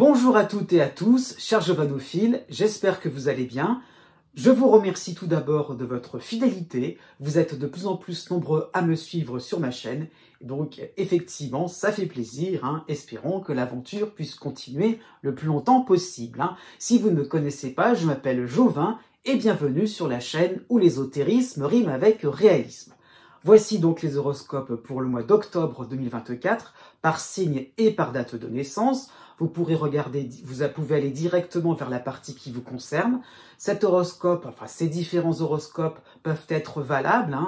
Bonjour à toutes et à tous, chers giovanophiles, j'espère que vous allez bien. Je vous remercie tout d'abord de votre fidélité. Vous êtes de plus en plus nombreux à me suivre sur ma chaîne. Donc effectivement, ça fait plaisir. Espérons que l'aventure puisse continuer le plus longtemps possible. Si vous ne me connaissez pas, je m'appelle Jovin et bienvenue sur la chaîne où l'ésotérisme rime avec réalisme. Voici donc les horoscopes pour le mois d'octobre 2024, par signe et par date de naissance. Vous pourrez regarder, vous pouvez aller directement vers la partie qui vous concerne. Cet horoscope, enfin ces différents horoscopes peuvent être valables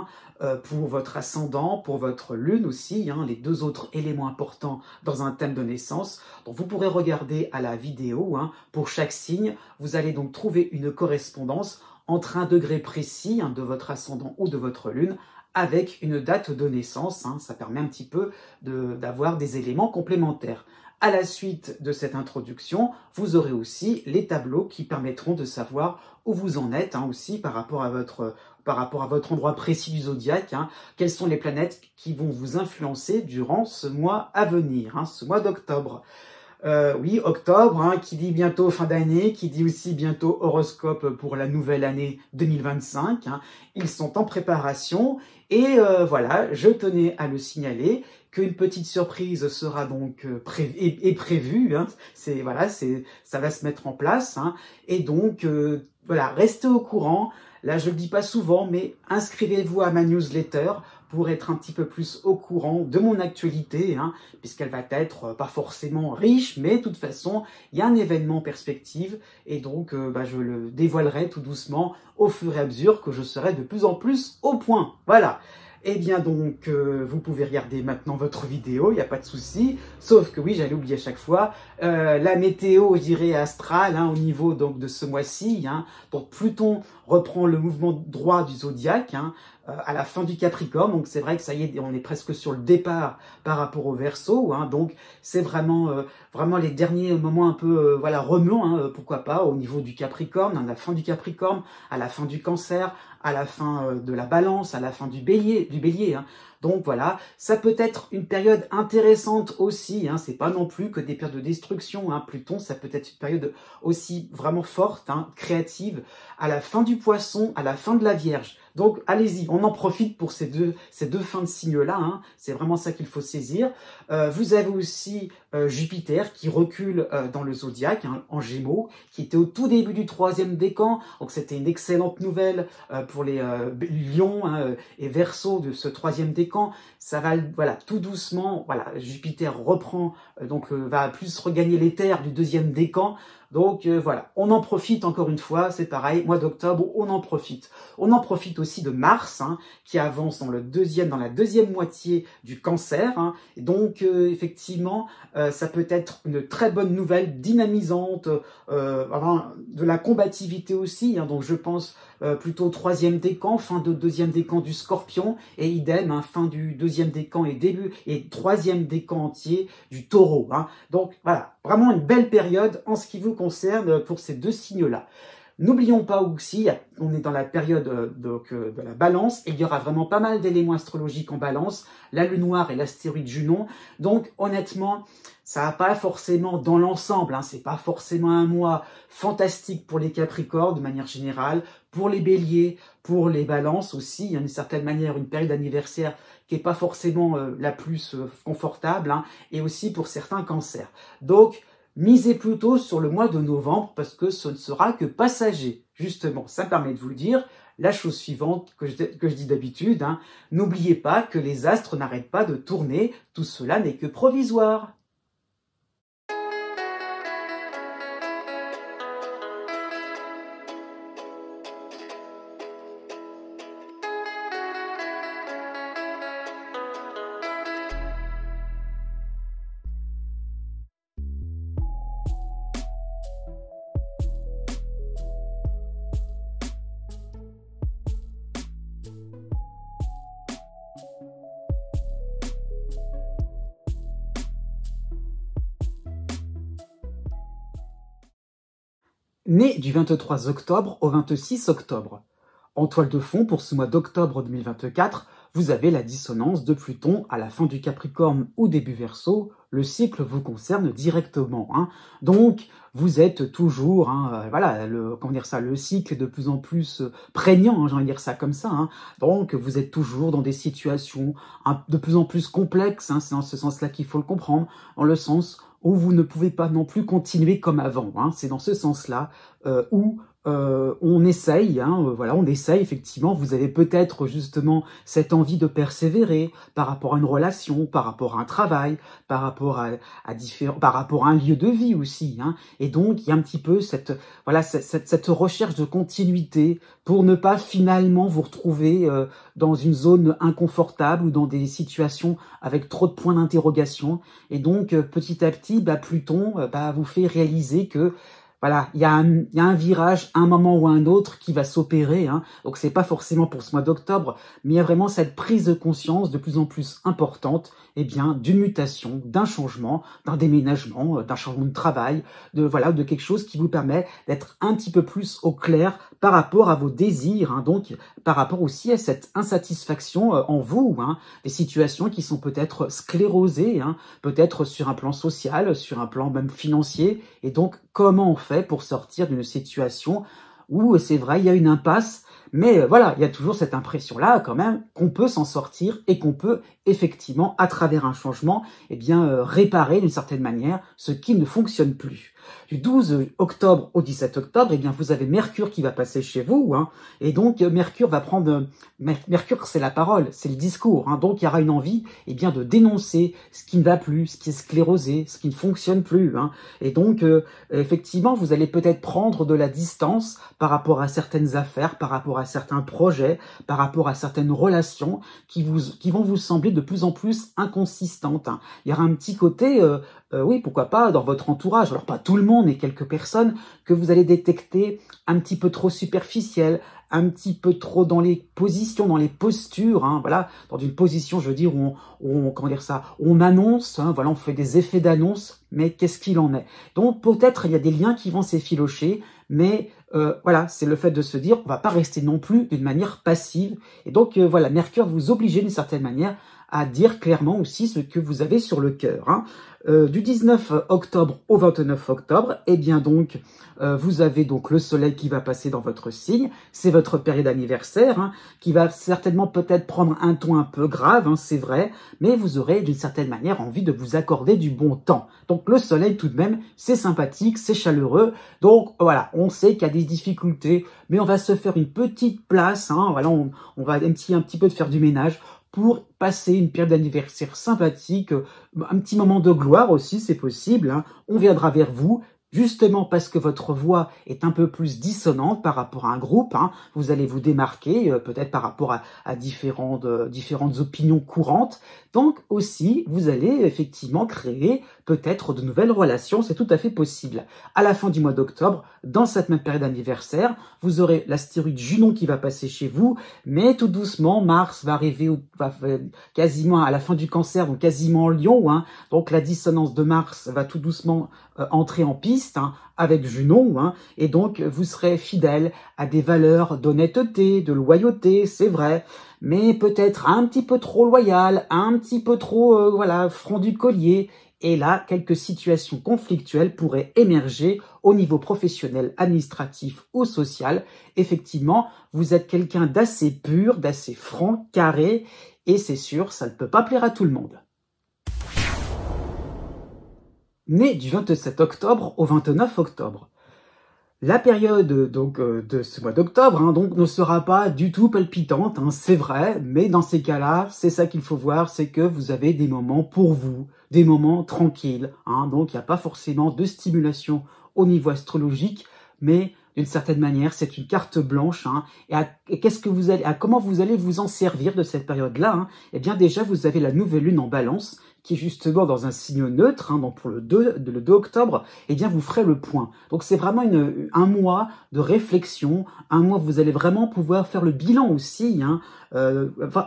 pour votre ascendant, pour votre lune aussi, les deux autres éléments importants dans un thème de naissance. Donc vous pourrez regarder à la vidéo, pour chaque signe, vous allez donc trouver une correspondance entre un degré précis de votre ascendant ou de votre lune avec une date de naissance. Ça permet un petit peu d'avoir des éléments complémentaires. À la suite de cette introduction, vous aurez aussi les tableaux qui permettront de savoir où vous en êtes aussi par rapport à votre endroit précis du zodiaque. Quelles sont les planètes qui vont vous influencer durant ce mois à venir, ce mois d'octobre. Oui, octobre, qui dit bientôt fin d'année, qui dit aussi bientôt horoscope pour la nouvelle année 2025. Ils sont en préparation et voilà, je tenais à le signaler qu'une petite surprise sera donc prévue. Ça va se mettre en place. Et donc, voilà, restez au courant. Là, je le dis pas souvent, mais inscrivez-vous à ma newsletter pour être un petit peu plus au courant de mon actualité, puisqu'elle va être pas forcément riche, mais de toute façon, il y a un événement en perspective, et donc je le dévoilerai tout doucement au fur et à mesure que je serai de plus en plus au point. Voilà. Eh bien donc, vous pouvez regarder maintenant votre vidéo, il n'y a pas de souci, sauf que oui, j'allais oublier à chaque fois, la météo, je dirais, astrale, au niveau donc de ce mois-ci, donc Pluton reprend le mouvement droit du zodiaque, à la fin du Capricorne, donc c'est vrai que ça y est, on est presque sur le départ par rapport au Verseau, donc c'est vraiment les derniers moments un peu remuants, pourquoi pas, au niveau du Capricorne, à la fin du Capricorne, à la fin du Cancer, à la fin de la Balance, à la fin du Bélier. Donc voilà, ça peut être une période intéressante aussi, c'est pas non plus que des périodes de destruction, Pluton, ça peut être une période aussi vraiment forte, créative, à la fin du Poisson, à la fin de la Vierge. Donc allez-y, on en profite pour ces deux fins de signes-là, c'est vraiment ça qu'il faut saisir. Vous avez aussi Jupiter qui recule dans le zodiaque, en Gémeaux, qui était au tout début du 3e décan, donc c'était une excellente nouvelle pour les Lions et Verseaux de ce 3e décan. Ça va, tout doucement, Jupiter reprend, va plus regagner les terres du 2e décan. Donc on en profite encore une fois, c'est pareil, mois d'octobre, on en profite. On en profite aussi de Mars, qui avance dans la deuxième moitié du Cancer. Et donc effectivement, ça peut être une très bonne nouvelle, dynamisante, de la combativité aussi. Donc je pense plutôt au 3e décan, fin de 2e décan du Scorpion, et idem, fin du 2e décan et 3e décan entier du Taureau. Donc voilà, vraiment une belle période en ce qui vous concerne pour ces deux signes-là. N'oublions pas aussi, on est dans la période de la Balance, et il y aura vraiment pas mal d'éléments astrologiques en Balance, la Lune noire et l'astéroïde Junon. Donc honnêtement, ça va pas forcément dans l'ensemble, c'est pas forcément un mois fantastique pour les Capricornes de manière générale, pour les Béliers, pour les Balances aussi, il y a d'une certaine manière une période anniversaire qui est pas forcément la plus confortable, et aussi pour certains Cancers. Donc misez plutôt sur le mois de novembre parce que ce ne sera que passager. Justement, ça me permet de vous le dire. La chose suivante que je dis d'habitude, n'oubliez pas que les astres n'arrêtent pas de tourner, tout cela n'est que provisoire. Né du 23 octobre au 26 octobre. En toile de fond pour ce mois d'octobre 2024, vous avez la dissonance de Pluton à la fin du Capricorne ou début Verseau. Le cycle vous concerne directement, hein. Donc, vous êtes toujours, hein, voilà, comment dire ça, le cycle est de plus en plus prégnant, hein, j'ai envie de dire ça comme ça, hein. Donc, vous êtes toujours dans des situations de plus en plus complexes, hein. C'est dans ce sens-là qu'il faut le comprendre, dans le sens où vous ne pouvez pas non plus continuer comme avant, hein. C'est dans ce sens-là où on essaye, hein, voilà, on essaye effectivement. Vous avez peut-être justement cette envie de persévérer par rapport à une relation, par rapport à un travail, par rapport par rapport à un lieu de vie aussi, hein. Et donc il y a un petit peu cette recherche de continuité pour ne pas finalement vous retrouver dans une zone inconfortable ou dans des situations avec trop de points d'interrogation. Et donc petit à petit, Pluton vous fait réaliser que voilà, il y a un virage, un moment ou un autre qui va s'opérer, hein. Donc c'est pas forcément pour ce mois d'octobre, mais il y a vraiment cette prise de conscience de plus en plus importante, d'une mutation, d'un changement, d'un déménagement, d'un changement de travail, de quelque chose qui vous permet d'être un petit peu plus au clair par rapport à vos désirs, hein. Donc par rapport aussi à cette insatisfaction en vous, hein. Des situations qui sont peut-être sclérosées, hein, peut-être sur un plan social, sur un plan même financier, et donc comment on fait pour sortir d'une situation où c'est vrai, il y a une impasse, mais voilà, il y a toujours cette impression-là quand même qu'on peut s'en sortir et qu'on peut effectivement, à travers un changement, réparer d'une certaine manière ce qui ne fonctionne plus. Du 12 octobre au 17 octobre, vous avez Mercure qui va passer chez vous, hein, et donc Mercure va prendre... Mercure, c'est la parole, c'est le discours, hein, donc il y aura une envie de dénoncer ce qui ne va plus, ce qui est sclérosé, ce qui ne fonctionne plus, hein, et donc effectivement, vous allez peut-être prendre de la distance par rapport à certaines affaires, par rapport à certains projets, par rapport à certaines relations qui vont vous sembler de plus en plus inconsistantes, hein. Il y aura un petit côté, oui, pourquoi pas, dans votre entourage, alors pas tout le monde, mais quelques personnes que vous allez détecter un petit peu trop superficielles, un petit peu trop dans les positions, dans les postures, hein, voilà, dans une position, je veux dire, où on annonce, hein, voilà, on fait des effets d'annonce, mais qu'est-ce qu'il en est? Donc peut-être il y a des liens qui vont s'effilocher, mais voilà, c'est le fait de se dire, on va pas rester non plus d'une manière passive, et donc voilà, Mercure vous oblige d'une certaine manière à dire clairement aussi ce que vous avez sur le cœur, hein. Du 19 octobre au 29 octobre, vous avez donc le soleil qui va passer dans votre signe, c'est votre période anniversaire, hein, qui va certainement peut-être prendre un ton un peu grave, hein, c'est vrai, mais vous aurez d'une certaine manière envie de vous accorder du bon temps. Donc le soleil tout de même, c'est sympathique, c'est chaleureux, donc voilà, on sait qu'il y a des difficultés, mais on va se faire une petite place, hein, voilà, on va un petit peu de faire du ménage, pour passer une période d'anniversaire sympathique, un petit moment de gloire aussi, c'est possible, hein. On viendra vers vous, justement parce que votre voix est un peu plus dissonante par rapport à un groupe, hein. Vous allez vous démarquer, peut-être par rapport à différentes opinions courantes. Donc aussi, vous allez effectivement créer peut-être de nouvelles relations, c'est tout à fait possible. À la fin du mois d'octobre, dans cette même période anniversaire, vous aurez l'astéroïde Junon qui va passer chez vous, mais tout doucement, Mars va arriver quasiment à la fin du Cancer, donc quasiment en Lion, hein. Donc la dissonance de Mars va tout doucement entrer en piste, hein, avec Junon, hein, et donc vous serez fidèle à des valeurs d'honnêteté, de loyauté, c'est vrai, mais peut-être un petit peu trop loyal, un petit peu trop franc du collier. Et là, quelques situations conflictuelles pourraient émerger au niveau professionnel, administratif ou social. Effectivement, vous êtes quelqu'un d'assez pur, d'assez franc, carré, et c'est sûr, ça ne peut pas plaire à tout le monde. Né du 27 octobre au 29 octobre. La période de ce mois d'octobre ne sera pas du tout palpitante, hein, c'est vrai, mais dans ces cas-là, c'est ça qu'il faut voir, c'est que vous avez des moments pour vous, des moments tranquilles, hein, donc il n'y a pas forcément de stimulation au niveau astrologique, mais d'une certaine manière, c'est une carte blanche, hein, et comment vous allez vous en servir de cette période-là, hein. Eh bien déjà, vous avez la nouvelle lune en Balance, qui est justement dans un signe neutre, hein, donc pour le 2 octobre, eh bien vous ferez le point. Donc c'est vraiment un mois de réflexion, un mois où vous allez vraiment pouvoir faire le bilan aussi, hein,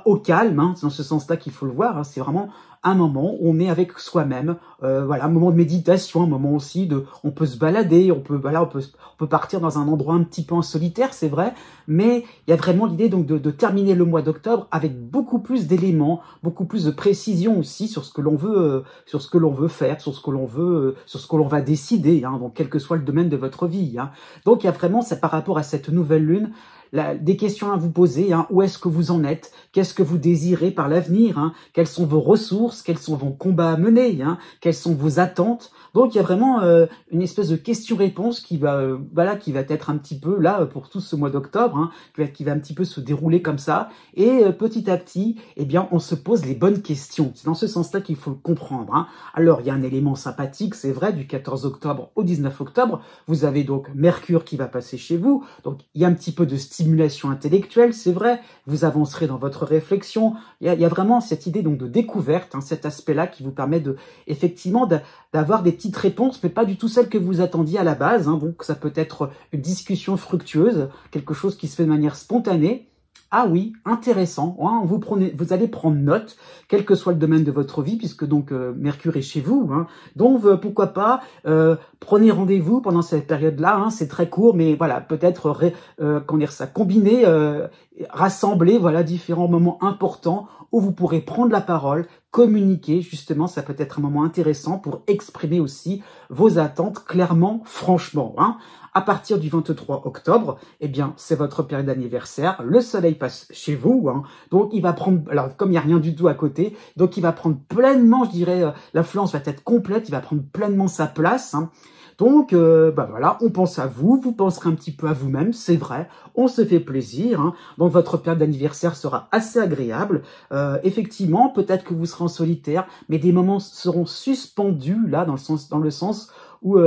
au calme, hein, c'est dans ce sens-là qu'il faut le voir, hein, c'est vraiment un moment où on est avec soi-même, voilà, un moment de méditation, un moment aussi on peut se balader, on peut partir dans un endroit un petit peu en solitaire, c'est vrai, mais il y a vraiment l'idée donc de terminer le mois d'octobre avec beaucoup plus d'éléments, beaucoup plus de précision aussi sur ce que l'on veut, faire, sur ce que l'on veut, sur ce que l'on va décider, hein, donc quel que soit le domaine de votre vie, hein. Donc il y a vraiment, c'est par rapport à cette nouvelle lune, des questions à vous poser, hein. Où est-ce que vous en êtes? Qu'est-ce que vous désirez par l'avenir, hein? Quelles sont vos ressources? Quels sont vos combats à mener, hein? Quelles sont vos attentes? Donc il y a vraiment une espèce de question-réponse qui va être un petit peu là pour tout ce mois d'octobre, hein, qui va un petit peu se dérouler comme ça. Et petit à petit, eh bien, on se pose les bonnes questions. C'est dans ce sens-là qu'il faut le comprendre, hein. Alors il y a un élément sympathique, c'est vrai, du 14 octobre au 19 octobre. Vous avez donc Mercure qui va passer chez vous. Donc il y a un petit peu de stimulation intellectuelle, c'est vrai. Vous avancerez dans votre réflexion. Il y a vraiment cette idée donc de découverte, hein, cet aspect-là qui vous permet effectivement d'avoir des petites réponses, mais pas du tout celles que vous attendiez à la base, hein. Donc ça peut être une discussion fructueuse, quelque chose qui se fait de manière spontanée. Ah oui, intéressant, hein, vous allez prendre note, quel que soit le domaine de votre vie, puisque donc Mercure est chez vous, hein. Donc pourquoi pas, prenez rendez-vous pendant cette période-là, hein, c'est très court, mais voilà, peut-être combiner, rassembler, voilà, différents moments importants où vous pourrez prendre la parole, communiquer, justement, ça peut être un moment intéressant pour exprimer aussi vos attentes clairement, franchement, hein. À partir du 23 octobre, eh bien, c'est votre période d'anniversaire, le soleil passe chez vous, hein, donc il va prendre, alors comme il n'y a rien du tout à côté, donc il va prendre pleinement, je dirais, l'influence va être complète, il va prendre pleinement sa place, hein. Donc, voilà, on pense à vous, vous penserez un petit peu à vous-même, c'est vrai, on se fait plaisir, hein. Donc votre période d'anniversaire sera assez agréable. Effectivement, peut-être que vous serez en solitaire, mais des moments seront suspendus, là, dans le sens où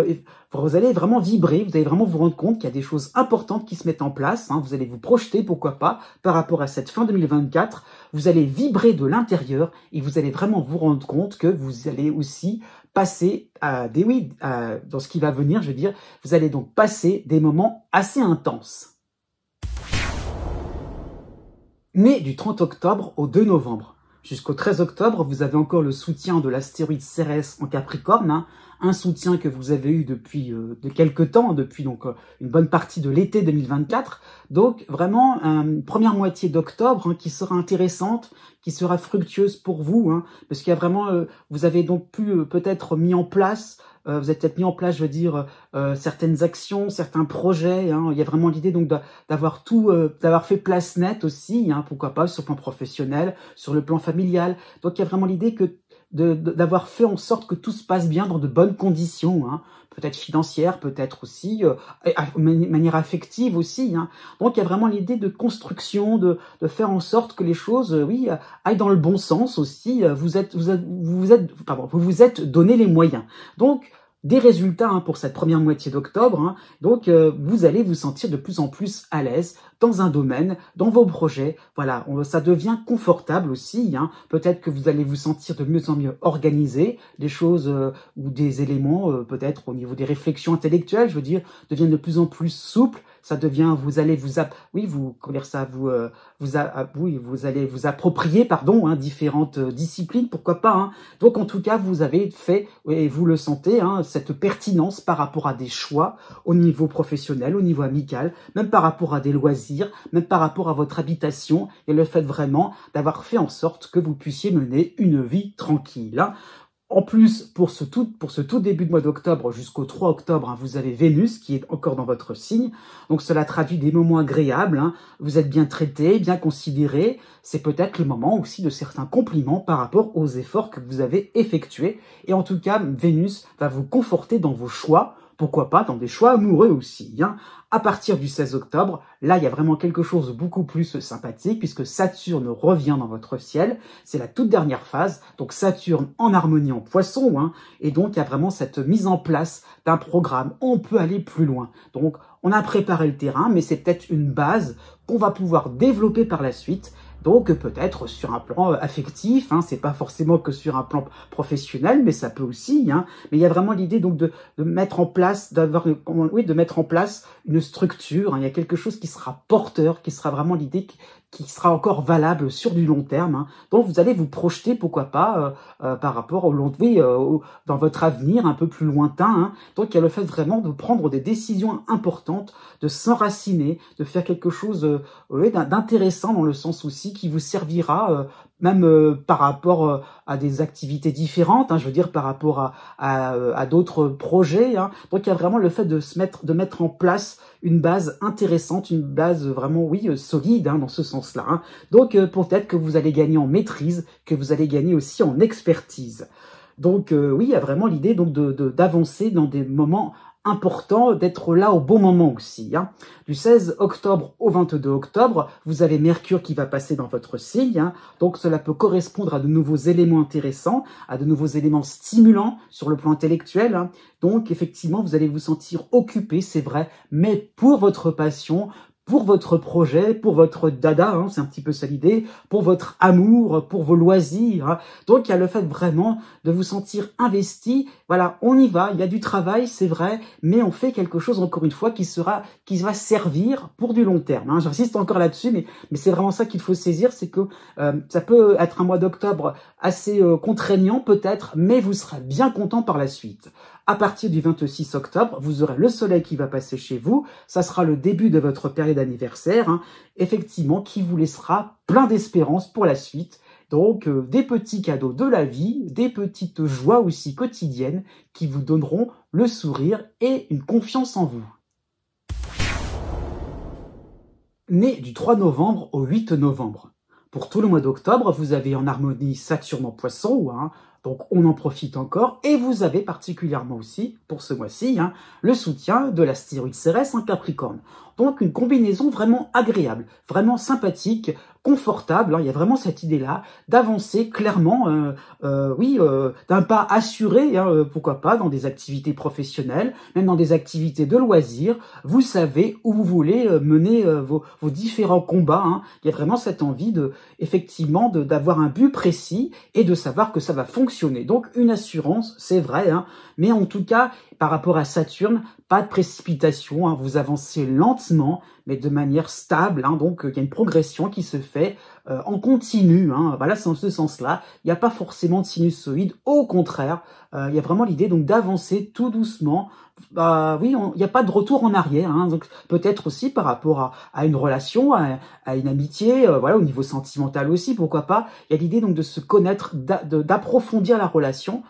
vous allez vraiment vibrer, vous allez vraiment vous rendre compte qu'il y a des choses importantes qui se mettent en place, hein. Vous allez vous projeter, pourquoi pas, par rapport à cette fin 2024, vous allez vibrer de l'intérieur et vous allez vraiment vous rendre compte que vous allez aussi passer dans ce qui va venir, je veux dire, vous allez donc passer des moments assez intenses. Mais du 30 octobre au 2 novembre, jusqu'au 13 octobre, vous avez encore le soutien de l'astéroïde Cérès en Capricorne, hein, un soutien que vous avez eu depuis de quelques temps, depuis donc une bonne partie de l'été 2024. Donc vraiment une première moitié d'octobre, hein, qui sera intéressante, qui sera fructueuse pour vous, hein, parce qu'il y a vraiment, vous avez donc pu peut-être mis en place, vous avez peut-être mis en place, je veux dire, certaines actions, certains projets, hein. Il y a vraiment l'idée donc d'avoir fait place nette aussi, hein, pourquoi pas sur le plan professionnel, sur le plan familial. Donc il y a vraiment l'idée que d'avoir fait en sorte que tout se passe bien dans de bonnes conditions, hein, peut-être financières, peut-être aussi de manière affective aussi, hein. Donc il y a vraiment l'idée de construction, de faire en sorte que les choses, aillent dans le bon sens aussi. Vous vous êtes donné les moyens. Donc des résultats, hein, pour cette première moitié d'octobre, hein. Donc vous allez vous sentir de plus en plus à l'aise dans un domaine, dans vos projets. Voilà, ça devient confortable aussi, hein. Peut-être que vous allez vous sentir de mieux en mieux organisé, des choses ou des éléments, peut-être au niveau des réflexions intellectuelles, je veux dire, deviennent de plus en plus souples. Ça devient, vous allez vous allez vous approprier, pardon, hein, différentes disciplines, pourquoi pas, hein. Donc en tout cas, vous avez fait, et vous le sentez, hein, cette pertinence par rapport à des choix au niveau professionnel, au niveau amical, même par rapport à des loisirs, même par rapport à votre habitation, et le fait vraiment d'avoir fait en sorte que vous puissiez mener une vie tranquille, hein. En plus, pour ce tout début de mois d'octobre jusqu'au 3 octobre, hein, vous avez Vénus qui est encore dans votre signe. Donc cela traduit des moments agréables, hein. Vous êtes bien traité, bien considéré. C'est peut-être le moment aussi de certains compliments par rapport aux efforts que vous avez effectués. Et en tout cas, Vénus va vous conforter dans vos choix. Pourquoi pas dans des choix amoureux aussi, hein. À partir du 16 octobre, là, il y a vraiment quelque chose de beaucoup plus sympathique puisque Saturne revient dans votre ciel. C'est la toute dernière phase. Donc, Saturne en harmonie en Poisson, hein. Et donc, il y a vraiment cette mise en place d'un programme. On peut aller plus loin. Donc, on a préparé le terrain, mais c'est peut-être une base qu'on va pouvoir développer par la suite. Donc peut-être sur un plan affectif, hein, c'est pas forcément que sur un plan professionnel, mais ça peut aussi, hein. Mais il y a vraiment l'idée donc de mettre en place, de mettre en place une structure, hein. Il y a quelque chose qui sera porteur, qui sera vraiment l'idée qui sera encore valable sur du long terme. Hein. Donc vous allez vous projeter, pourquoi pas, par rapport au long, oui, dans votre avenir un peu plus lointain. Hein. Donc il y a le fait vraiment de prendre des décisions importantes, de s'enraciner, de faire quelque chose oui, d'intéressant dans le sens aussi qui vous servira même par rapport à des activités différentes, hein, je veux dire par rapport à d'autres projets. Hein. Donc il y a vraiment le fait de mettre en place une base intéressante, une base vraiment, oui, solide hein, dans ce sens-là. Hein. Donc peut-être que vous allez gagner en maîtrise, que vous allez gagner aussi en expertise. Donc oui, il y a vraiment l'idée donc d'avancer dans des moments important d'être là au bon moment aussi. Hein. Du 16 octobre au 22 octobre, vous avez Mercure qui va passer dans votre signe. Hein. Donc cela peut correspondre à de nouveaux éléments intéressants, à de nouveaux éléments stimulants sur le plan intellectuel. Hein. Donc effectivement, vous allez vous sentir occupé, c'est vrai, mais pour votre passion, pour votre projet, pour votre dada, hein, c'est un petit peu ça l'idée, pour votre amour, pour vos loisirs. Hein. Donc il y a le fait vraiment de vous sentir investi. Voilà, on y va, il y a du travail, c'est vrai, mais on fait quelque chose encore une fois qui va servir pour du long terme. Hein. J'insiste encore là-dessus, mais c'est vraiment ça qu'il faut saisir, c'est que ça peut être un mois d'octobre assez contraignant peut-être, mais vous serez bien content par la suite. À partir du 26 octobre, vous aurez le soleil qui va passer chez vous. Ça sera le début de votre période anniversaire, hein, effectivement, qui vous laissera plein d'espérance pour la suite. Donc, des petits cadeaux de la vie, des petites joies aussi quotidiennes qui vous donneront le sourire et une confiance en vous. Né du 3 novembre au 8 novembre. Pour tout le mois d'octobre, vous avez en harmonie Saturne en Poisson, hein, donc on en profite encore, et vous avez particulièrement aussi, pour ce mois-ci, hein, le soutien de l'astéroïde Cérès en Capricorne. Donc une combinaison vraiment agréable, vraiment sympathique, confortable, hein, il y a vraiment cette idée-là d'avancer clairement, d'un pas assuré, hein, pourquoi pas, dans des activités professionnelles, même dans des activités de loisirs, vous savez où vous voulez mener vos différents combats, hein. Il y a vraiment cette envie effectivement d'avoir un but précis et de savoir que ça va fonctionner. Donc une assurance, c'est vrai, hein, mais en tout cas, par rapport à Saturne, pas de précipitation, hein, vous avancez lentement, mais de manière stable, hein, donc il y a une progression qui se fait en continu, hein, voilà, c'est dans ce sens-là, il n'y a pas forcément de sinusoïde, au contraire, il y a vraiment l'idée donc d'avancer tout doucement. Oui, il n'y a pas de retour en arrière, hein, donc peut-être aussi par rapport à une relation, à une amitié, voilà, au niveau sentimental aussi, pourquoi pas. Il y a l'idée donc de se connaître, d'approfondir la relation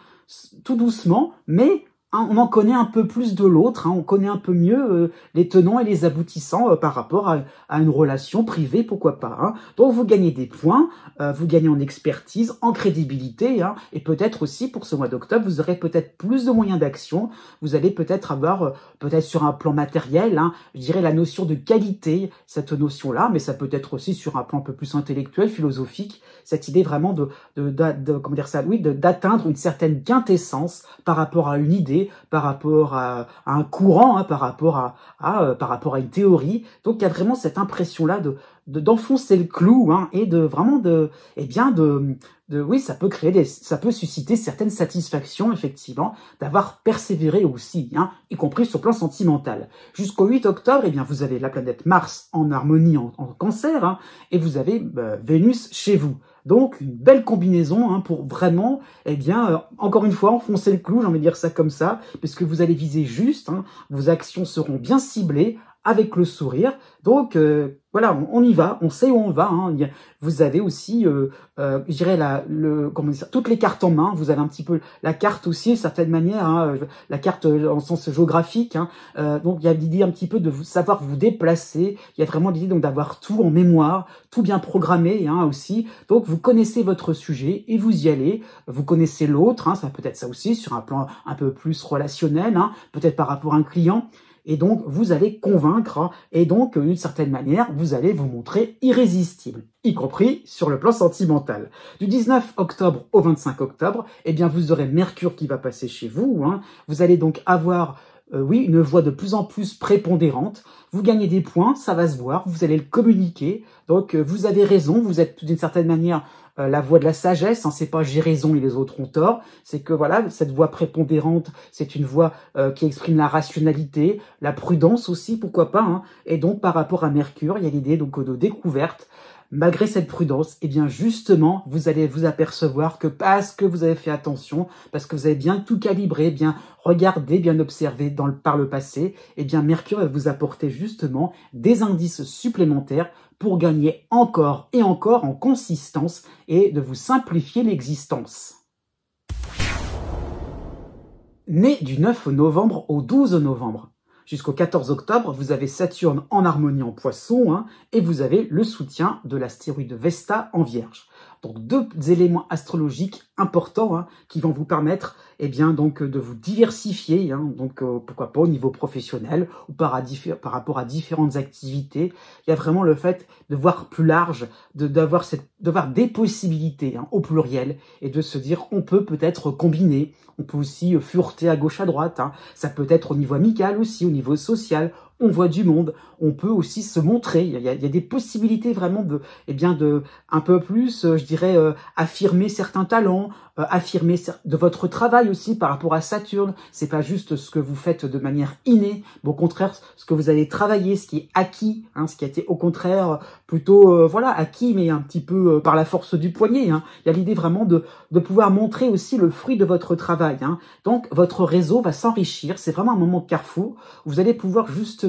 tout doucement, mais hein, on en connaît un peu plus de l'autre, hein, on connaît un peu mieux les tenants et les aboutissants par rapport à une relation privée, pourquoi pas. Hein. Donc vous gagnez des points, vous gagnez en expertise, en crédibilité, hein, et peut-être aussi pour ce mois d'octobre, vous aurez peut-être plus de moyens d'action, vous allez peut-être avoir, peut-être sur un plan matériel, hein, je dirais la notion de qualité, cette notion-là, mais ça peut être aussi sur un plan un peu plus intellectuel, philosophique, cette idée vraiment comment dire ça, oui, d'atteindre une certaine quintessence par rapport à une idée, par rapport à un courant, hein, par rapport à une théorie. Donc il y a vraiment cette impression-là d'enfoncer le clou, hein, et oui, ça peut susciter certaines satisfactions, effectivement, d'avoir persévéré aussi, hein, y compris sur le plan sentimental. Jusqu'au 8 octobre, eh bien, vous avez la planète Mars en harmonie en Cancer, hein, et vous avez Vénus chez vous. Donc, une belle combinaison, hein, pour vraiment, eh bien, encore une fois, enfoncer le clou, j'ai envie de dire ça comme ça, puisque vous allez viser juste, hein, vos actions seront bien ciblées, avec le sourire. Donc, voilà, on y va, on sait où on va. Hein. Vous avez aussi, je dirais, comment dire, toutes les cartes en main. Vous avez un petit peu la carte aussi, d'une certaine manière, hein, la carte en le sens géographique. Hein. Donc, il y a l'idée un petit peu de savoir vous déplacer. Il y a vraiment l'idée donc d'avoir tout en mémoire, tout bien programmé, hein, aussi. Donc, vous connaissez votre sujet et vous y allez. Vous connaissez l'autre, hein, ça peut être ça aussi, sur un plan un peu plus relationnel, hein, peut-être par rapport à un client. Et donc, vous allez convaincre, hein, et donc, d'une certaine manière, vous allez vous montrer irrésistible, y compris sur le plan sentimental. Du 19 octobre au 25 octobre, eh bien, vous aurez Mercure qui va passer chez vous. Hein. Vous allez donc avoir, oui, une voix de plus en plus prépondérante. Vous gagnez des points, ça va se voir, vous allez le communiquer. Donc, vous avez raison, vous êtes d'une certaine manière la voix de la sagesse, hein, c'est pas j'ai raison et les autres ont tort, c'est que voilà, cette voix prépondérante, c'est une voix qui exprime la rationalité, la prudence aussi, pourquoi pas, hein. Et donc par rapport à Mercure, il y a l'idée donc de découverte, malgré cette prudence, eh bien justement, vous allez vous apercevoir que parce que vous avez fait attention, parce que vous avez bien tout calibré, bien regardé, bien observé par le passé, eh bien Mercure va vous apporter justement des indices supplémentaires pour gagner encore et encore en consistance et de vous simplifier l'existence. Né du 9 novembre au 12 novembre. Jusqu'au 14 octobre, vous avez Saturne en harmonie en Poisson et vous avez le soutien de l'astéroïde Vesta en Vierge. Donc deux éléments astrologiques importants qui vont vous permettre donc de vous diversifier, pourquoi pas au niveau professionnel ou par rapport à différentes activités. Il y a vraiment le fait de voir plus large, d'avoir des possibilités au pluriel et de se dire on peut peut-être combiner, on peut aussi fureter à gauche à droite, ça peut être au niveau amical aussi, au niveau social. On voit du monde, on peut aussi se montrer. Il y a des possibilités vraiment de un peu plus, je dirais, affirmer certains talents, affirmer de votre travail aussi par rapport à Saturne. C'est pas juste ce que vous faites de manière innée, mais au contraire ce que vous allez travailler, ce qui est acquis, ce qui a été au contraire plutôt acquis, mais un petit peu par la force du poignet. Il y a l'idée vraiment de pouvoir montrer aussi le fruit de votre travail. Donc votre réseau va s'enrichir. C'est vraiment un moment de carrefour. Vous allez pouvoir justement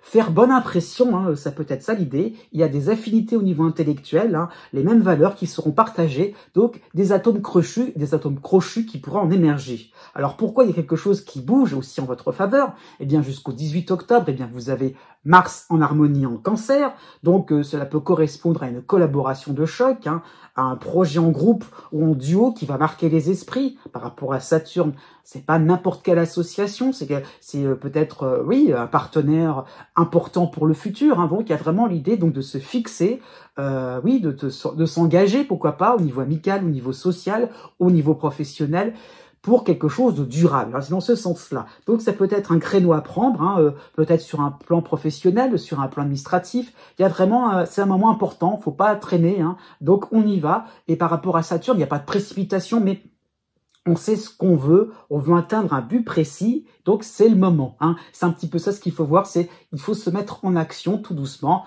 faire bonne impression, ça peut être ça l'idée. Il y a des affinités au niveau intellectuel, les mêmes valeurs qui seront partagées, donc des atomes crochus qui pourraient en émerger. Alors pourquoi il y a quelque chose qui bouge aussi en votre faveur? Eh bien jusqu'au 18 octobre, vous avez Mars en harmonie en Cancer, donc cela peut correspondre à une collaboration de choc, à un projet en groupe ou en duo qui va marquer les esprits. Par rapport à Saturne, c'est pas n'importe quelle association, c'est peut-être un partenaire important pour le futur. Donc il y a vraiment l'idée donc de se fixer, de s'engager, pourquoi pas, au niveau amical, au niveau social, au niveau professionnel, pour quelque chose de durable. C'est dans ce sens-là. Donc ça peut être un créneau à prendre, peut-être sur un plan professionnel, sur un plan administratif. Il y a vraiment, c'est un moment important, faut pas traîner. Donc on y va. Et par rapport à Saturne, il n'y a pas de précipitation, mais on sait ce qu'on veut, on veut atteindre un but précis, donc c'est le moment. C'est un petit peu ça ce qu'il faut voir, c'est il faut se mettre en action tout doucement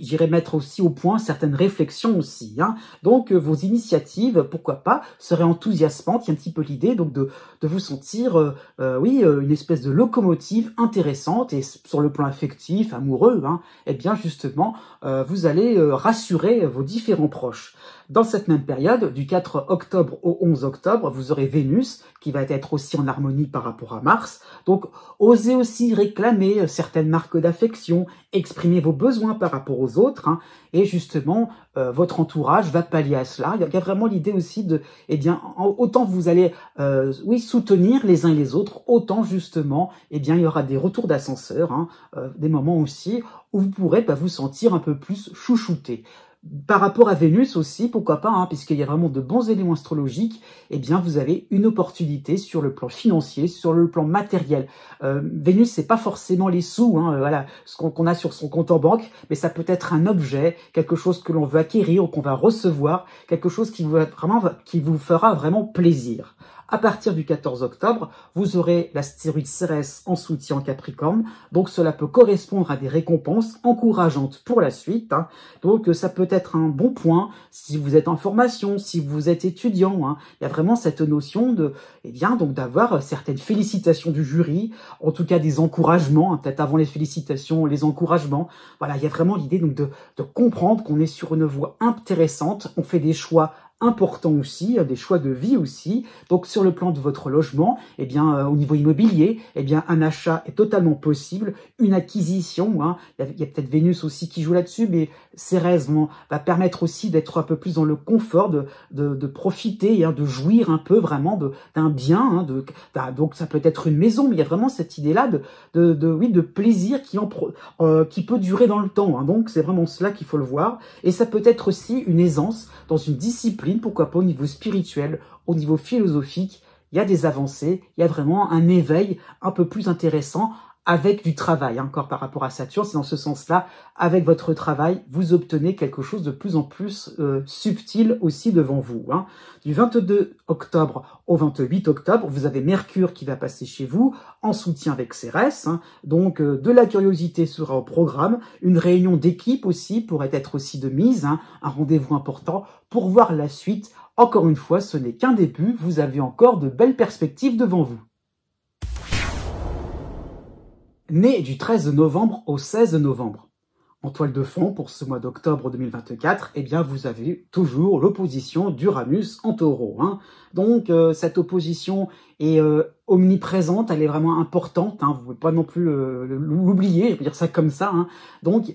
j'irais mettre aussi au point certaines réflexions aussi. Donc vos initiatives, pourquoi pas, seraient enthousiasmantes. Il y a un petit peu l'idée donc de vous sentir, une espèce de locomotive intéressante et sur le plan affectif, amoureux, justement, vous allez rassurer vos différents proches. Dans cette même période, du 4 octobre au 11 octobre, vous aurez Vénus qui va être aussi en harmonie par rapport à Mars. Donc, osez aussi réclamer certaines marques d'affection, exprimer vos besoins par rapport aux autres, et justement, votre entourage va pallier à cela. Il y a vraiment l'idée aussi de, autant vous allez, soutenir les uns et les autres, autant justement, il y aura des retours d'ascenseur, des moments aussi où vous pourrez vous sentir un peu plus chouchouté. Par rapport à Vénus aussi, pourquoi pas, puisqu'il y a vraiment de bons éléments astrologiques, vous avez une opportunité sur le plan financier, sur le plan matériel. Vénus, c'est pas forcément les sous, ce qu'on a sur son compte en banque, mais ça peut être un objet, quelque chose que l'on veut acquérir ou qu'on va recevoir, quelque chose qui vous fera vraiment plaisir. À partir du 14 octobre, vous aurez l'astéroïde Cérès en soutien en Capricorne, donc cela peut correspondre à des récompenses encourageantes pour la suite. Donc ça peut être un bon point si vous êtes en formation, si vous êtes étudiant. Il y a vraiment cette notion d'avoir certaines félicitations du jury, en tout cas des encouragements, peut-être avant les félicitations, les encouragements. Voilà, il y a vraiment l'idée de comprendre qu'on est sur une voie intéressante, on fait des choix important aussi, des choix de vie aussi. Donc sur le plan de votre logement, au niveau immobilier, un achat est totalement possible, une acquisition. Il y a peut-être Vénus aussi qui joue là-dessus, mais Cérès va permettre aussi d'être un peu plus dans le confort, de profiter, de jouir un peu vraiment d'un bien. Donc ça peut être une maison, mais il y a vraiment cette idée-là de plaisir qui peut durer dans le temps. Donc c'est vraiment cela qu'il faut le voir. Et ça peut être aussi une aisance dans une discipline, pourquoi pas au niveau spirituel, au niveau philosophique. Il y a des avancées, il y a vraiment un éveil un peu plus intéressant avec du travail, hein, encore par rapport à Saturne, c'est dans ce sens-là, avec votre travail, vous obtenez quelque chose de plus en plus subtil aussi devant vous. Hein. Du 22 octobre au 28 octobre, vous avez Mercure qui va passer chez vous, en soutien avec Cérès, hein. Donc de la curiosité sera au programme, une réunion d'équipe aussi pourrait être aussi de mise, hein, un rendez-vous important pour voir la suite. Encore une fois, ce n'est qu'un début, vous avez encore de belles perspectives devant vous. Né du 13 novembre au 16 novembre. En toile de fond, pour ce mois d'octobre 2024, eh bien, vous avez toujours l'opposition d'Uranus en taureau. Hein. Donc, cette opposition est omniprésente, elle est vraiment importante. Hein. Vous ne pouvez pas non plus l'oublier, je veux dire ça comme ça. Hein. Donc,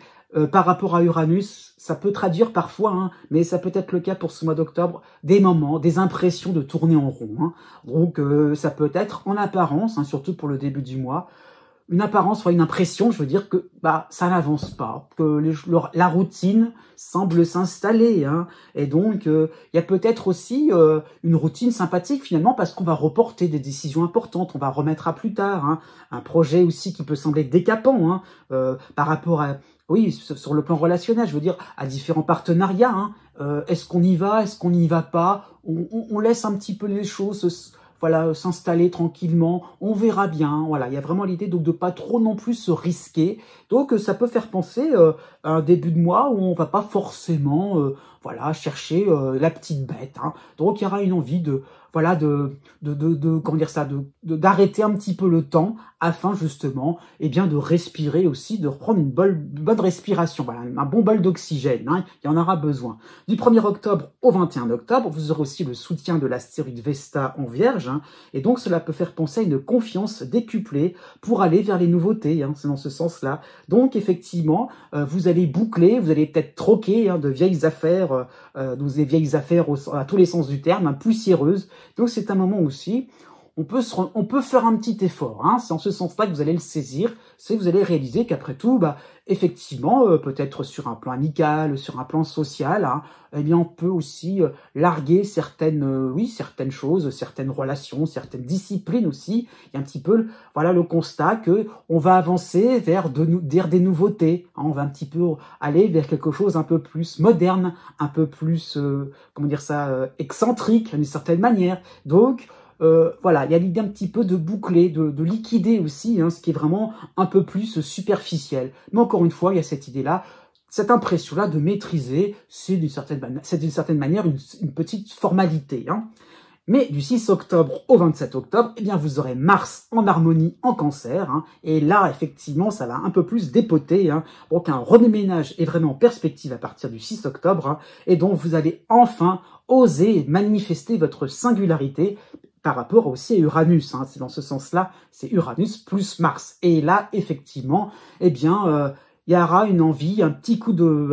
par rapport à Uranus, ça peut traduire parfois, hein, mais ça peut être le cas pour ce mois d'octobre, des moments, des impressions de tourner en rond. Hein. Donc, ça peut être en apparence, hein, surtout pour le début du mois, une apparence, soit une impression, je veux dire que ça n'avance pas, que la routine semble s'installer, hein, et donc il y a peut-être aussi une routine sympathique finalement parce qu'on va reporter des décisions importantes, on va remettre à plus tard, hein, un projet aussi qui peut sembler décapant, hein, par rapport à, oui, sur le plan relationnel, je veux dire, à différents partenariats, hein, est-ce qu'on y va, est-ce qu'on n'y va pas, on laisse un petit peu les choses voilà, s'installer tranquillement, on verra bien, voilà, il y a vraiment l'idée donc de pas trop non plus se risquer, donc ça peut faire penser à un début de mois où on va pas forcément, voilà, chercher la petite bête, hein. Donc il y aura une envie de, voilà, comment dire ça, d'arrêter un petit peu le temps afin justement, eh bien, de respirer aussi, de reprendre une bonne respiration, voilà, un bon bol d'oxygène, hein, il y en aura besoin. Du 1er octobre au 21 octobre, vous aurez aussi le soutien de l'astéroïde Vesta en Vierge, hein, et donc cela peut faire penser à une confiance décuplée pour aller vers les nouveautés, hein, c'est dans ce sens-là. Donc effectivement, vous allez boucler, vous allez peut-être troquer, hein, de vieilles affaires, des vieilles affaires à tous les sens du terme, hein, poussiéreuses. Donc c'est un moment aussi, on peut faire un petit effort, hein, c'est en ce sens-là que vous allez le saisir, c'est que vous allez réaliser qu'après tout, effectivement, peut-être sur un plan amical, sur un plan social, hein, eh bien on peut aussi larguer certaines choses, certaines relations, certaines disciplines aussi. Il y a un petit peu, voilà, le constat que on va avancer vers des nouveautés, hein, on va un petit peu aller vers quelque chose un peu plus moderne, un peu plus, comment dire ça, excentrique d'une certaine manière. Donc voilà, il y a l'idée un petit peu de boucler, de liquider aussi, hein, ce qui est vraiment un peu plus superficiel. Mais encore une fois, il y a cette idée-là, cette impression-là de maîtriser, c'est d'une certaine manière une petite formalité. Hein. Mais du 6 octobre au 27 octobre, eh bien, vous aurez Mars en harmonie en Cancer. Hein, et là, effectivement, ça va un peu plus dépoter. Hein, donc, un remue-ménage est vraiment en perspective à partir du 6 octobre. Hein, et donc, vous allez enfin oser manifester votre singularité par rapport aussi à Uranus. Hein, c'est dans ce sens-là, c'est Uranus plus Mars. Et là, effectivement, eh bien, il y aura une envie, un petit coup de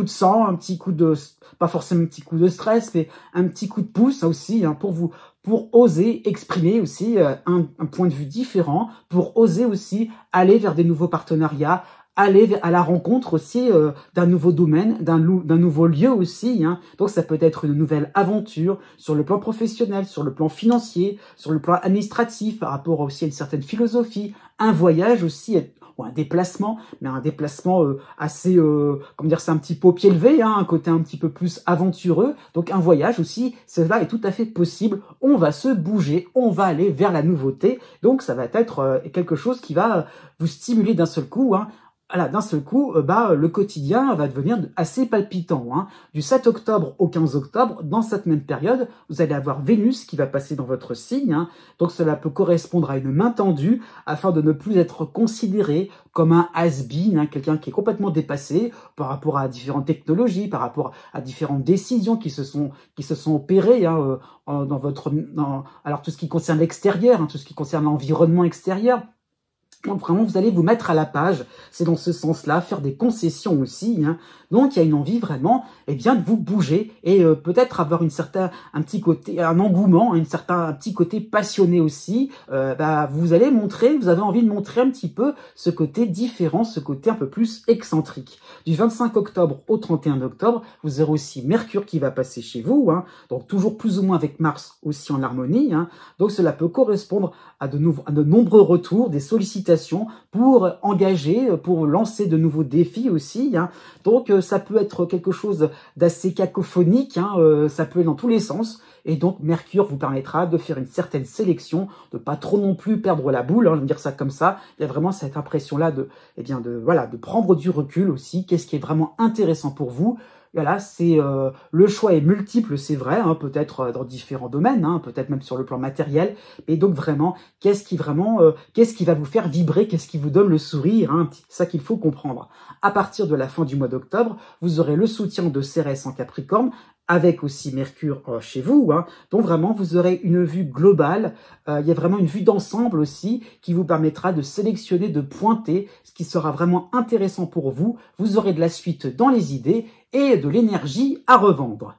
sang, un petit coup de, pas forcément un petit coup de stress, mais un petit coup de pouce aussi, hein, pour oser exprimer aussi un point de vue différent, pour oser aussi aller vers des nouveaux partenariats, aller à la rencontre aussi d'un nouveau domaine, d'un nouveau lieu aussi. Hein. Donc ça peut être une nouvelle aventure sur le plan professionnel, sur le plan financier, sur le plan administratif, par rapport aussi à une certaine philosophie, un voyage aussi, ou un déplacement, mais un déplacement assez, comment dire, c'est un petit peu au pied levé, hein, un côté un petit peu plus aventureux. Donc un voyage aussi, cela est tout à fait possible. On va se bouger, on va aller vers la nouveauté. Donc ça va être quelque chose qui va vous stimuler d'un seul coup, hein. Voilà, d'un seul coup, le quotidien va devenir assez palpitant. Hein. Du 7 octobre au 15 octobre, dans cette même période, vous allez avoir Vénus qui va passer dans votre signe. Hein. Donc cela peut correspondre à une main tendue afin de ne plus être considéré comme un has-been, hein, quelqu'un qui est complètement dépassé par rapport à différentes technologies, par rapport à différentes décisions qui se sont opérées, hein, alors tout ce qui concerne l'extérieur, hein, tout ce qui concerne l'environnement extérieur. Donc vraiment, vous allez vous mettre à la page, c'est dans ce sens-là, faire des concessions aussi. Hein. Donc il y a une envie vraiment, de vous bouger et peut-être avoir un petit côté, un engouement, un petit côté passionné aussi. Vous avez envie de montrer un petit peu ce côté différent, ce côté un peu plus excentrique. Du 25 octobre au 31 octobre, vous aurez aussi Mercure qui va passer chez vous, hein, donc toujours plus ou moins avec Mars aussi en harmonie. Hein. Donc cela peut correspondre à de nombreux retours, des sollicitations sollicitation pour engager, pour lancer de nouveaux défis aussi, hein. Donc ça peut être quelque chose d'assez cacophonique, hein, ça peut aller dans tous les sens. Et donc Mercure vous permettra de faire une certaine sélection, de pas trop non plus perdre la boule, hein, je vais dire ça comme ça. Il y a vraiment cette impression-là de, eh bien de prendre du recul aussi. Qu'est-ce qui est vraiment intéressant pour vous? Voilà, c'est le choix est multiple, c'est vrai, hein, peut-être dans différents domaines, hein, peut-être même sur le plan matériel. Et donc vraiment, qu'est-ce qui va vous faire vibrer, qu'est-ce qui vous donne le sourire, hein, c'est ça qu'il faut comprendre. À partir de la fin du mois d'octobre, vous aurez le soutien de Cérès en Capricorne, avec aussi Mercure chez vous, hein. Donc vraiment, vous aurez une vue globale, il y a vraiment une vue d'ensemble aussi qui vous permettra de sélectionner, de pointer ce qui sera vraiment intéressant pour vous. Vous aurez de la suite dans les idées et de l'énergie à revendre.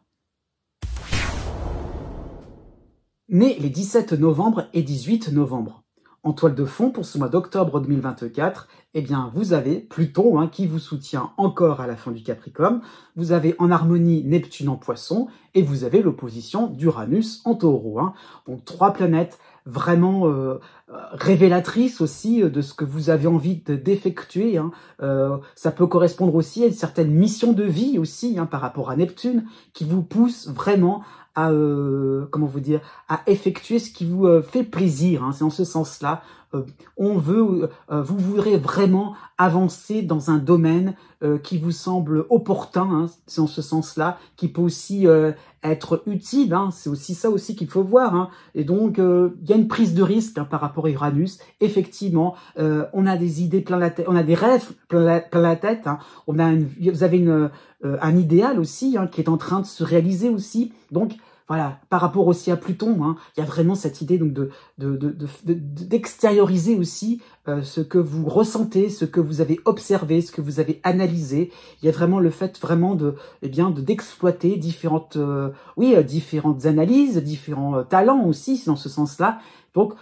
Nés les 17 novembre et 18 novembre. En toile de fond pour ce mois d'octobre 2024, eh bien, vous avez Pluton, hein, qui vous soutient encore à la fin du Capricorne. Vous avez en harmonie Neptune en Poisson et vous avez l'opposition d'Uranus en Taureau, hein. Donc 3 planètes vraiment révélatrices aussi de ce que vous avez envie d'effectuer, hein. Ça peut correspondre aussi à une certaine mission de vie aussi, hein, par rapport à Neptune, qui vous pousse vraiment à comment vous dire, à effectuer ce qui vous fait plaisir, hein. C'est en ce sens-là. Vous voudrez vraiment avancer dans un domaine qui vous semble opportun, hein. C'est en ce sens-là, qui peut aussi être utile, hein. C'est aussi ça aussi qu'il faut voir, hein. Et donc il y a une prise de risque, hein, par rapport à Uranus. Effectivement, on a des idées plein la tête, on a des rêves plein la tête, hein. Vous avez un idéal aussi, hein, qui est en train de se réaliser aussi. Donc voilà, par rapport aussi à Pluton, hein, il y a vraiment cette idée donc d'extérioriser aussi ce que vous ressentez, ce que vous avez observé, ce que vous avez analysé. Il y a vraiment le fait vraiment d'exploiter différentes différentes analyses, différents talents aussi, c'est dans ce sens-là. Donc,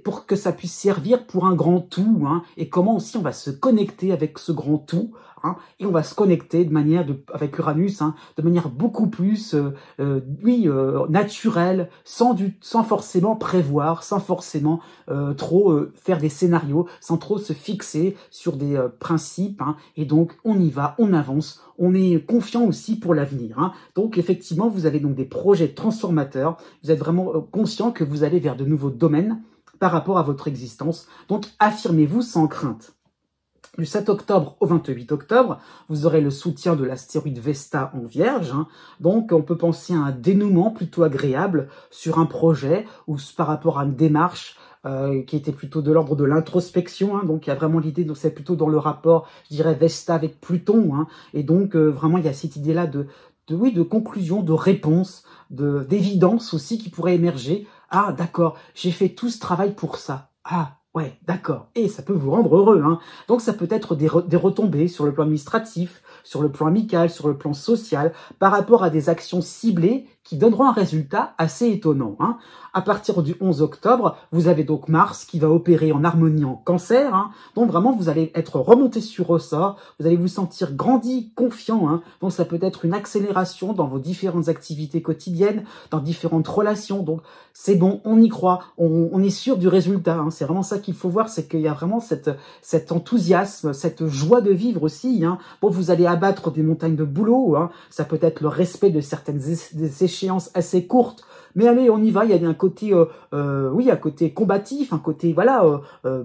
pour que ça puisse servir pour un grand tout, hein, et comment aussi on va se connecter avec ce grand tout, hein, et on va se connecter avec Uranus, hein, de manière beaucoup plus, naturelle, sans forcément prévoir, sans forcément trop faire des scénarios, sans trop se fixer sur des principes, hein, et donc on y va, on avance, on est confiant aussi pour l'avenir, hein. Donc effectivement, vous avez donc des projets transformateurs, vous êtes vraiment conscient que vous allez vers de nouveaux domaines par rapport à votre existence, donc affirmez-vous sans crainte. Du 7 octobre au 28 octobre, vous aurez le soutien de l'astéroïde Vesta en Vierge, hein. Donc on peut penser à un dénouement plutôt agréable sur un projet ou par rapport à une démarche qui était plutôt de l'ordre de l'introspection, hein. Donc il y a vraiment l'idée, donc c'est plutôt dans le rapport, je dirais, Vesta avec Pluton, hein. Et donc vraiment il y a cette idée-là de conclusion, de réponse, d'évidence aussi qui pourrait émerger. Ah d'accord, j'ai fait tout ce travail pour ça. Ah ouais, d'accord. Et ça peut vous rendre heureux, hein. Donc ça peut être des retombées sur le plan administratif, sur le plan amical, sur le plan social, par rapport à des actions ciblées qui donneront un résultat assez étonnant, hein. À partir du 11 octobre, vous avez donc Mars qui va opérer en harmonie en Cancer, hein. Donc vraiment, vous allez être remonté sur ressort, vous allez vous sentir grandi, confiant, hein. Donc ça peut être une accélération dans vos différentes activités quotidiennes, dans différentes relations. Donc c'est bon, on y croit, on est sûr du résultat, hein. C'est vraiment ça qu'il faut voir, c'est qu'il y a vraiment cet enthousiasme, cette joie de vivre aussi, hein. Bon, vous allez abattre des montagnes de boulot, hein. Ça peut être le respect de certaines échéances assez courtes, mais allez, on y va. Il y a un côté, un côté combatif, un côté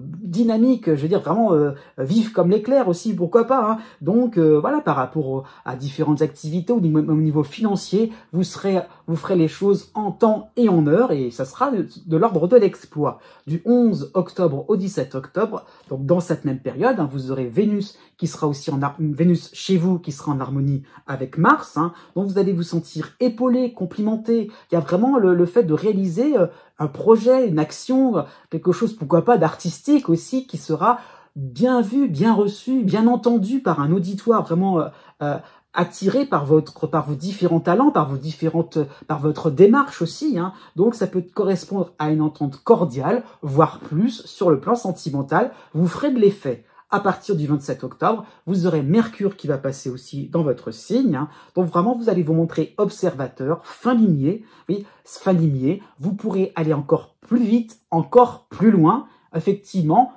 dynamique. Je veux dire vraiment vif comme l'éclair aussi, pourquoi pas, hein. Donc voilà, par rapport à différentes activités au niveau financier, vous ferez les choses en temps et en heure, et ça sera de l'ordre de l'exploit. Du 11 octobre au 17 octobre, donc dans cette même période, hein, vous aurez Vénus qui sera aussi Vénus chez vous, qui sera en harmonie avec Mars, hein. Donc vous allez vous sentir épaulé, complimenté. Il y a vraiment le fait de réaliser un projet, une action, quelque chose, pourquoi pas, d'artistique aussi, qui sera bien vu, bien reçu, bien entendu par un auditoire vraiment attiré par vos différents talents, par votre démarche aussi, hein. Donc ça peut correspondre à une entente cordiale, voire plus, sur le plan sentimental. Vous ferez de l'effet. À partir du 27 octobre, vous aurez Mercure qui va passer aussi dans votre signe, hein. Donc vraiment, vous allez vous montrer observateur, fin limier. Oui, fin limier. Vous pourrez aller encore plus vite, encore plus loin. Effectivement,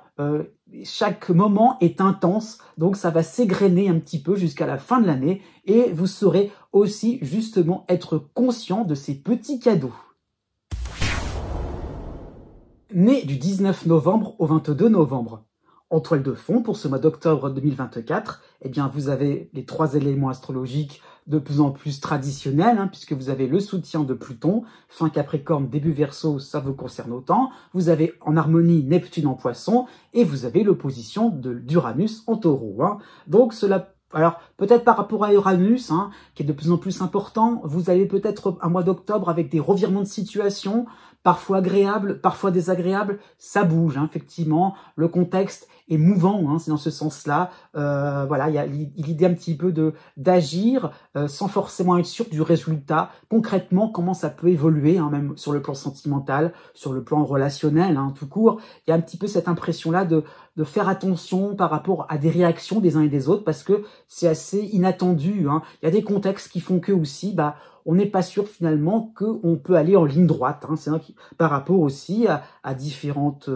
chaque moment est intense, donc ça va s'égrener un petit peu jusqu'à la fin de l'année et vous saurez aussi justement être conscient de ces petits cadeaux. Né du 19 novembre au 22 novembre. En toile de fond, pour ce mois d'octobre 2024, eh bien, vous avez les 3 éléments astrologiques de plus en plus traditionnels, puisque vous avez le soutien de Pluton, fin Capricorne, début Verseau, ça vous concerne autant. Vous avez en harmonie Neptune en Poisson, et vous avez l'opposition d'Uranus en Taureau. Donc cela, alors peut-être par rapport à Uranus, qui est de plus en plus important, vous avez peut-être un mois d'octobre avec des revirements de situation, parfois agréables, parfois désagréables, ça bouge, effectivement, le contexte est mouvant, c'est dans ce sens-là. Voilà, il y a l'idée un petit peu d'agir sans forcément être sûr du résultat. Concrètement, comment ça peut évoluer, même sur le plan sentimental, sur le plan relationnel, tout court. Il y a un petit peu cette impression-là de faire attention par rapport à des réactions des uns et des autres, parce que c'est assez inattendu. Il y a des contextes qui font que aussi, on n'est pas sûr finalement qu'on peut aller en ligne droite. C'est par rapport aussi à différentes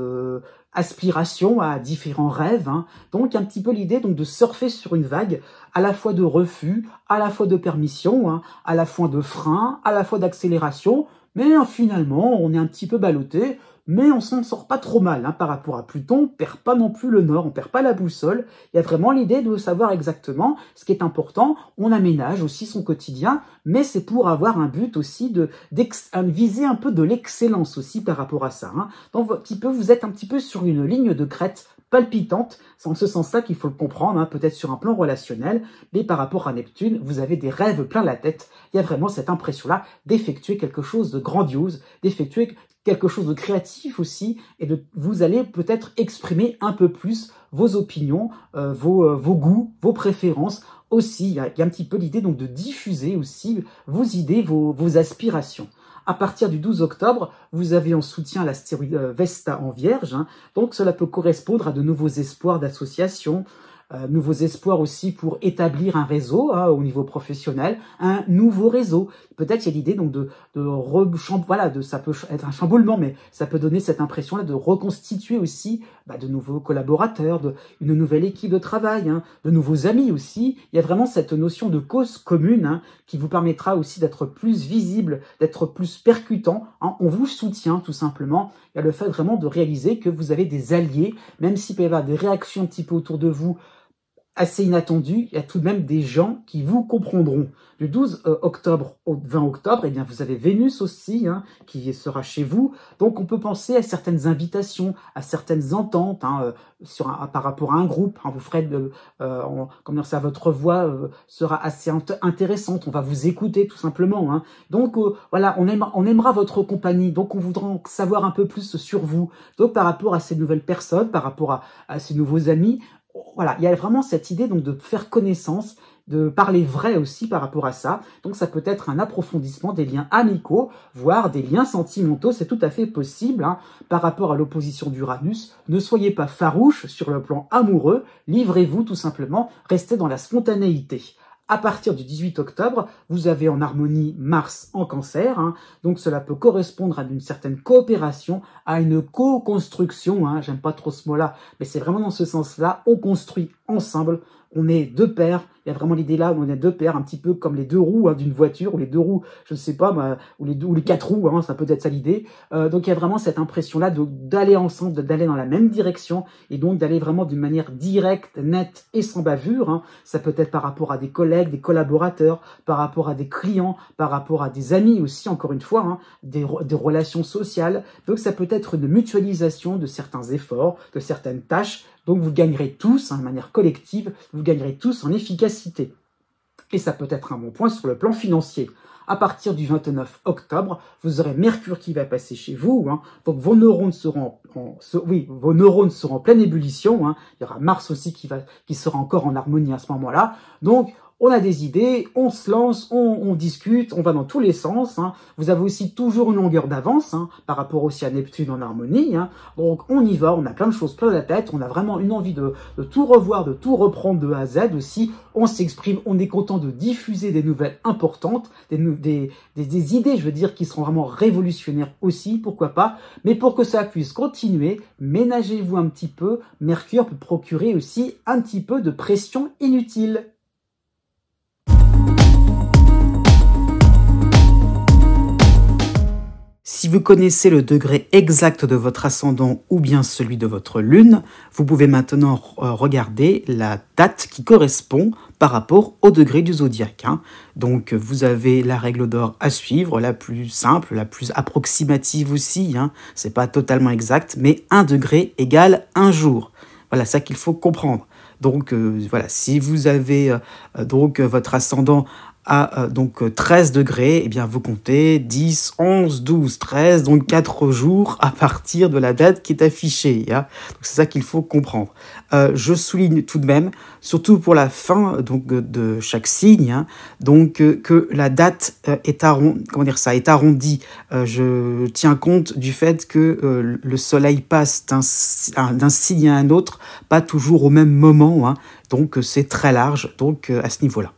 aspirations, à différents rêves. Donc, un petit peu l'idée de surfer sur une vague, à la fois de refus, à la fois de permission, à la fois de frein, à la fois d'accélération. Mais finalement, on est un petit peu ballotté. Mais on s'en sort pas trop mal par rapport à Pluton, on perd pas non plus le nord, on perd pas la boussole. Il y a vraiment l'idée de savoir exactement ce qui est important. On aménage aussi son quotidien, mais c'est pour avoir un but aussi viser un peu de l'excellence aussi par rapport à ça. Donc vous êtes un petit peu sur une ligne de crête palpitante, c'est en ce sens-là qu'il faut le comprendre, peut-être sur un plan relationnel, mais par rapport à Neptune, vous avez des rêves plein la tête. Il y a vraiment cette impression-là d'effectuer quelque chose de grandiose, d'effectuer quelque chose de créatif aussi, et vous allez peut-être exprimer un peu plus vos opinions, vos goûts, vos préférences. Aussi, il y a un petit peu l'idée de diffuser aussi vos idées, vos aspirations. À partir du 12 octobre, vous avez en soutien l'astéroïde Vesta en Vierge, donc cela peut correspondre à de nouveaux espoirs d'association, nouveaux espoirs aussi pour établir un réseau au niveau professionnel, un nouveau réseau. Peut-être il y a l'idée ça peut être un chamboulement, mais ça peut donner cette impression-là de reconstituer aussi de nouveaux collaborateurs, une nouvelle équipe de travail, de nouveaux amis aussi. Il y a vraiment cette notion de cause commune qui vous permettra aussi d'être plus visible, d'être plus percutant. On vous soutient tout simplement. Il y a le fait vraiment de réaliser que vous avez des alliés, même s'il peut y avoir des réactions un petit peu autour de vous, assez inattendu, il y a tout de même des gens qui vous comprendront. Du 12 octobre au 20 octobre, eh bien, vous avez Vénus aussi, qui sera chez vous. Donc, on peut penser à certaines invitations, à certaines ententes, par rapport à un groupe. Vous ferez votre voix sera assez intéressante. On va vous écouter, tout simplement. Donc, voilà, on aimera votre compagnie. Donc, on voudra en savoir un peu plus sur vous. Donc, par rapport à ces nouvelles personnes, par rapport à ces nouveaux amis, voilà, il y a vraiment cette idée de faire connaissance, de parler vrai aussi par rapport à ça. Donc ça peut être un approfondissement des liens amicaux, voire des liens sentimentaux, c'est tout à fait possible. Par rapport à l'opposition d'Uranus, ne soyez pas farouche sur le plan amoureux, livrez-vous tout simplement, restez dans la spontanéité. À partir du 18 octobre, vous avez en harmonie Mars en Cancer, donc cela peut correspondre à une certaine coopération, à une co-construction, j'aime pas trop ce mot-là, mais c'est vraiment dans ce sens-là, on construit ensemble, on est deux paires, il y a vraiment l'idée là où on est deux paires, un petit peu comme les deux roues d'une voiture, ou les deux roues, je ne sais pas, ou les quatre roues, ça peut être ça l'idée. Donc il y a vraiment cette impression-là d'aller ensemble, d'aller dans la même direction, et donc d'aller vraiment d'une manière directe, nette et sans bavure. Ça peut être par rapport à des collègues, des collaborateurs, par rapport à des clients, par rapport à des amis aussi, encore une fois, des relations sociales. Donc ça peut être une mutualisation de certains efforts, de certaines tâches. Donc vous gagnerez tous, de manière collective, vous gagnerez tous en efficacité. Et ça peut être un bon point sur le plan financier. À partir du 29 octobre, vous aurez Mercure qui va passer chez vous. Donc vos neurones seront en pleine ébullition. Il y aura Mars aussi qui sera encore en harmonie à ce moment-là. Donc on a des idées, on se lance, on discute, on va dans tous les sens. Hein. Vous avez aussi toujours une longueur d'avance hein, par rapport aussi à Neptune en harmonie. Hein. Donc on y va, on a plein de choses plein la tête, on a vraiment une envie de tout revoir, de tout reprendre de A à Z aussi. On s'exprime, on est content de diffuser des nouvelles importantes, des idées, je veux dire, qui seront vraiment révolutionnaires aussi, pourquoi pas. Mais pour que ça puisse continuer, ménagez-vous un petit peu. Mercure peut procurer aussi un petit peu de pression inutile. Si vous connaissez le degré exact de votre ascendant ou bien celui de votre lune, vous pouvez maintenant regarder la date qui correspond par rapport au degré du zodiaque. Hein. Donc vous avez la règle d'or à suivre, la plus simple, la plus approximative aussi. Hein. C'est pas totalement exact, mais 1 degré égale 1 jour. Voilà ça qu'il faut comprendre. Donc voilà, si vous avez votre ascendant à donc 13 degrés, eh bien vous comptez 10, 11, 12, 13, donc 4 jours à partir de la date qui est affichée. Hein. Donc c'est ça qu'il faut comprendre. Je souligne tout de même, surtout pour la fin donc de chaque signe, hein, donc que la date est arrondie. Je tiens compte du fait que le soleil passe d'un signe à un autre, pas toujours au même moment. Hein. Donc c'est très large donc à ce niveau-là.